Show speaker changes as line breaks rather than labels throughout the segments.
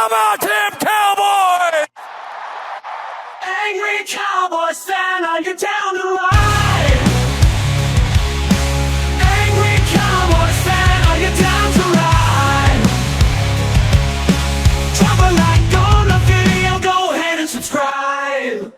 How about them Cowboys?
Angry Cowboys fan, are you down to ride? Angry Cowboys fan, are you down to ride? Drop a like on the video, go ahead and subscribe.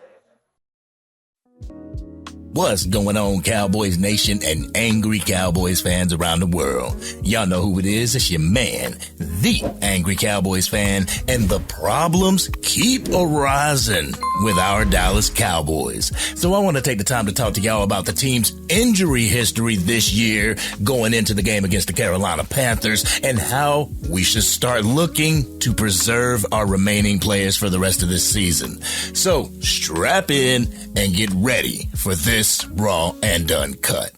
What's going on, Cowboys Nation and angry Cowboys fans around the world? Y'all know who it is. It's your man, the Angry Cowboys fan, and the problems keep arising with our Dallas Cowboys. So I want to take the time to talk to y'all about the team's injury history this year going into the game against the Carolina Panthers and how we should start looking to preserve our remaining players for the rest of this season. So strap in and get ready for this Raw and Uncut.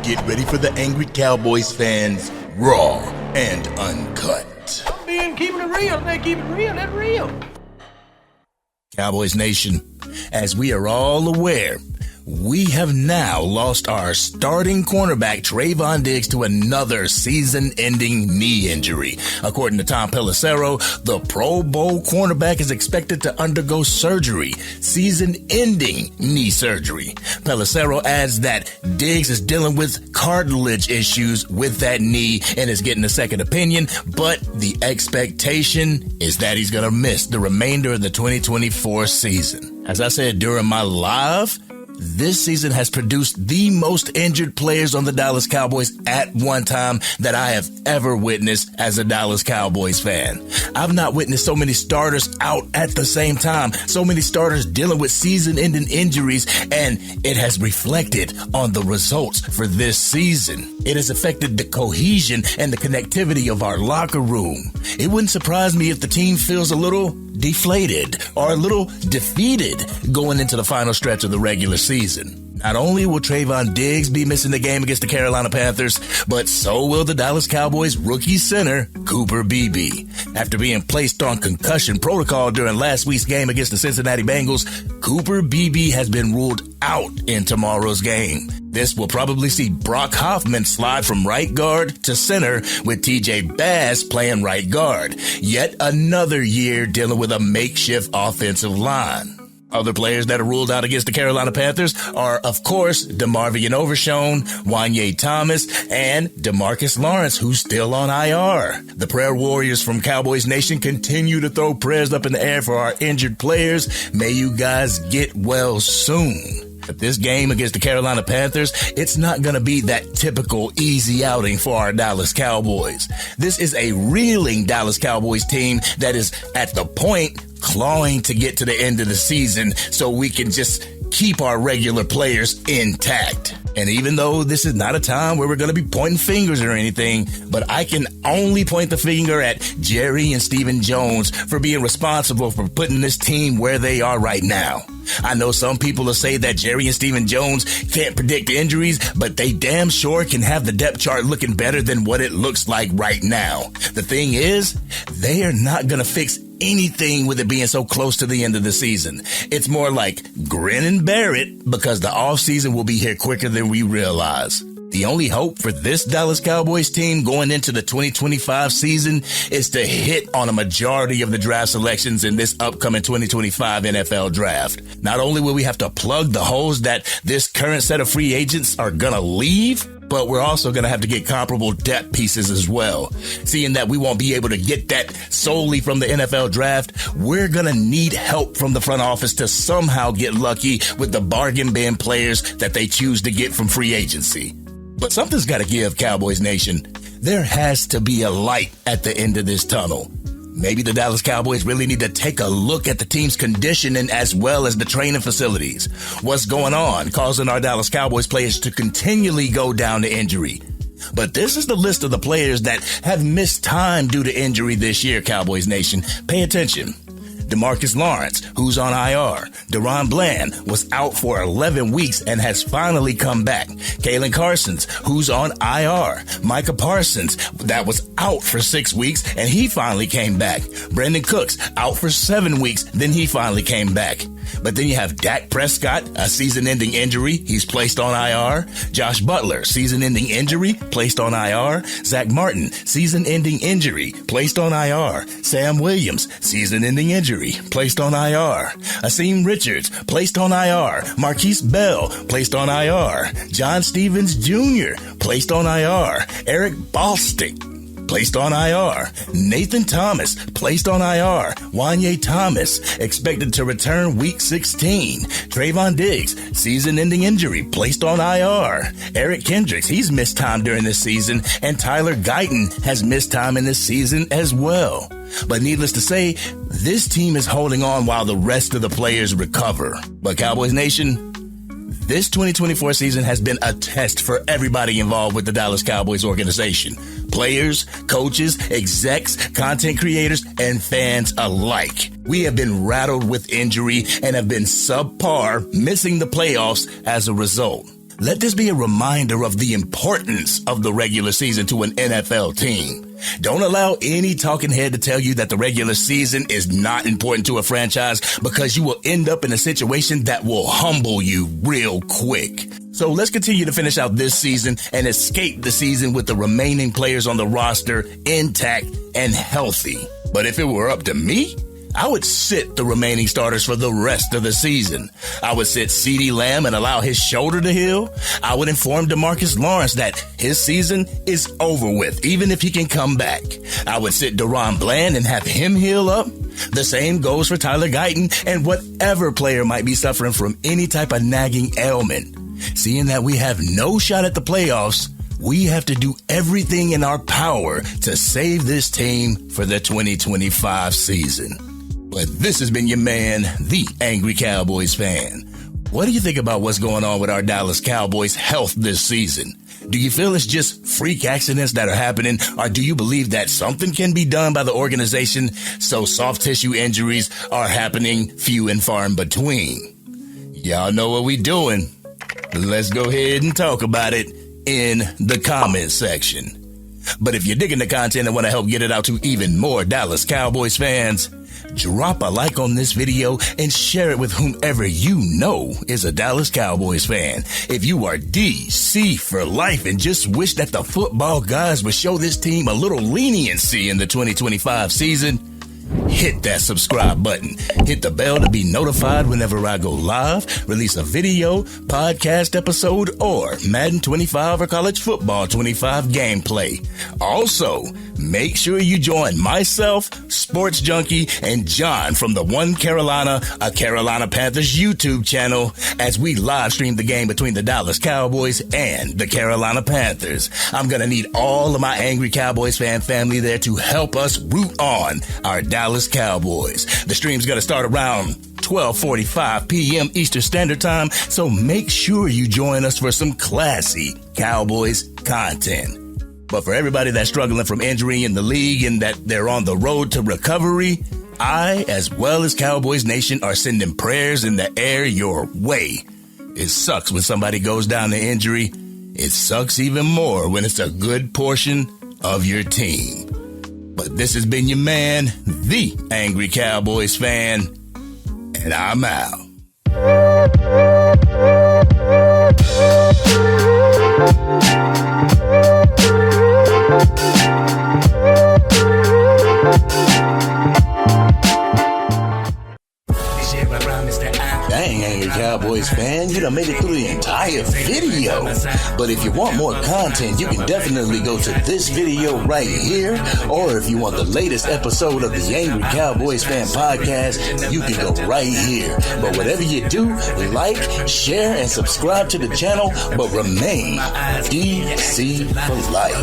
Get ready for the Angry Cowboys fans, Raw and Uncut.
I'm being keeping it real. They keep it real. That's real.
Cowboys Nation, as we are all aware, we have now lost our starting cornerback, Trevon Diggs, to another season-ending knee injury. According to Tom Pelissero, the Pro Bowl cornerback is expected to undergo surgery, season-ending knee surgery. Pelissero adds that Diggs is dealing with cartilage issues with that knee and is getting a second opinion, but the expectation is that he's going to miss the remainder of the 2024 season. As I said during my live, this season has produced the most injured players on the Dallas Cowboys at one time that I have ever witnessed as a Dallas Cowboys fan. I've not witnessed so many starters out at the same time, so many starters dealing with season-ending injuries, and it has reflected on the results for this season. It has affected the cohesion and the connectivity of our locker room. It wouldn't surprise me if the team feels a little deflated or a little defeated going into the final stretch of the regular season. Not only will Trevon Diggs be missing the game against the Carolina Panthers, but so will the Dallas Cowboys rookie center, Cooper Beebe. After being placed on concussion protocol during last week's game against the Cincinnati Bengals, Cooper Beebe has been ruled out in tomorrow's game. This will probably see Brock Hoffman slide from right guard to center with TJ Bass playing right guard. Yet another year dealing with a makeshift offensive line. Other players that are ruled out against the Carolina Panthers are, of course, DeMarvion Overshown, Wanye Thomas, and DeMarcus Lawrence, who's still on IR. The prayer warriors from Cowboys Nation continue to throw prayers up in the air for our injured players. May you guys get well soon. But this game against the Carolina Panthers, it's not going to be that typical easy outing for our Dallas Cowboys. This is a reeling Dallas Cowboys team that is at the point clawing to get to the end of the season so we can just keep our regular players intact. And even though this is not a time where we're going to be pointing fingers or anything, but I can only point the finger at Jerry and Stephen Jones for being responsible for putting this team where they are right now. I know some people will say that Jerry and Stephen Jones can't predict injuries, but they damn sure can have the depth chart looking better than what it looks like right now. The thing is, they are not going to fix anything with it being so close to the end of the season. It's more like grin and bear it because the offseason will be here quicker than we realize. The only hope for this Dallas Cowboys team going into the 2025 season is to hit on a majority of the draft selections in this upcoming 2025 NFL draft. Not only will we have to plug the holes that this current set of free agents are going to leave, but we're also going to have to get comparable depth pieces as well. Seeing that we won't be able to get that solely from the NFL draft, we're going to need help from the front office to somehow get lucky with the bargain bin players that they choose to get from free agency. But something's got to give, Cowboys Nation. There has to be a light at the end of this tunnel. Maybe the Dallas Cowboys really need to take a look at the team's conditioning as well as the training facilities. What's going on causing our Dallas Cowboys players to continually go down to injury? But this is the list of the players that have missed time due to injury this year, Cowboys Nation. Pay attention. DeMarcus Lawrence, who's on IR. Deron Bland was out for 11 weeks and has finally come back. Kalen Carson's, who's on IR. Micah Parsons, that was out for 6 weeks and he finally came back. Brandon Cooks, out for 7 weeks, then he finally came back. But then you have Dak Prescott, a season-ending injury. He's placed on IR. Josh Butler, season-ending injury, placed on IR. Zach Martin, season-ending injury, placed on IR. Sam Williams, season-ending injury, placed on IR. Asim Richards, placed on IR. Marquise Bell, placed on IR. John Stevens Jr., placed on IR. Eric Bostic, placed on IR. Nathan Thomas, placed on IR. Wanye Thomas, expected to return week 16. Trevon Diggs, season-ending injury, placed on IR. Eric Kendricks, he's missed time during this season, and Tyler Guyton has missed time in this season as well. But needless to say, this team is holding on while the rest of the players recover. But Cowboys Nation, this 2024 season has been a test for everybody involved with the Dallas Cowboys organization. Players, coaches, execs, content creators, and fans alike. We have been rattled with injury and have been subpar, missing the playoffs as a result. Let this be a reminder of the importance of the regular season to an NFL team. Don't allow any talking head to tell you that the regular season is not important to a franchise, because you will end up in a situation that will humble you real quick. So let's continue to finish out this season and escape the season with the remaining players on the roster intact and healthy. But if it were up to me, I would sit the remaining starters for the rest of the season. I would sit CeeDee Lamb and allow his shoulder to heal. I would inform DeMarcus Lawrence that his season is over with, even if he can come back. I would sit Deron Bland and have him heal up. The same goes for Tyler Guyton and whatever player might be suffering from any type of nagging ailment. Seeing that we have no shot at the playoffs, we have to do everything in our power to save this team for the 2025 season. But this has been your man, the Angry Cowboys fan. What do you think about what's going on with our Dallas Cowboys' health this season? Do you feel it's just freak accidents that are happening, or do you believe that something can be done by the organization so soft tissue injuries are happening few and far in between? Y'all know what we doing. Let's go ahead and talk about it in the comment section. But if you're digging the content and want to help get it out to even more Dallas Cowboys fans, drop a like on this video and share it with whomever you know is a Dallas Cowboys fan. If you are DC for life and just wish that the football guys would show this team a little leniency in the 2025 season, hit that subscribe button. Hit the bell to be notified whenever I go live, release a video, podcast episode, or Madden 25 or College Football 25 gameplay. Also, make sure you join myself, Sports Junkie, and John from the One Carolina, a Carolina Panthers YouTube channel as we live stream the game between the Dallas Cowboys and the Carolina Panthers. I'm going to need all of my Angry Cowboys fan family there to help us root on our Dallas Cowboys. The stream's going to start around 12:45 p.m. Eastern Standard Time, so make sure you join us for some classy Cowboys content. But for everybody that's struggling from injury in the league and that they're on the road to recovery, I, as well as Cowboys Nation, are sending prayers in the air your way. It sucks when somebody goes down to injury. It sucks even more when it's a good portion of your team. But this has been your man, the Angry Cowboys fan, and I'm out. Dang, Angry Cowboys fan, you done made it through the entire video. But if you want more content, you can definitely go to this video right here. Or if you want the latest episode of the Angry Cowboys Fan Podcast, you can go right here. But whatever you do, like, share, and subscribe to the channel, but remain DC for life.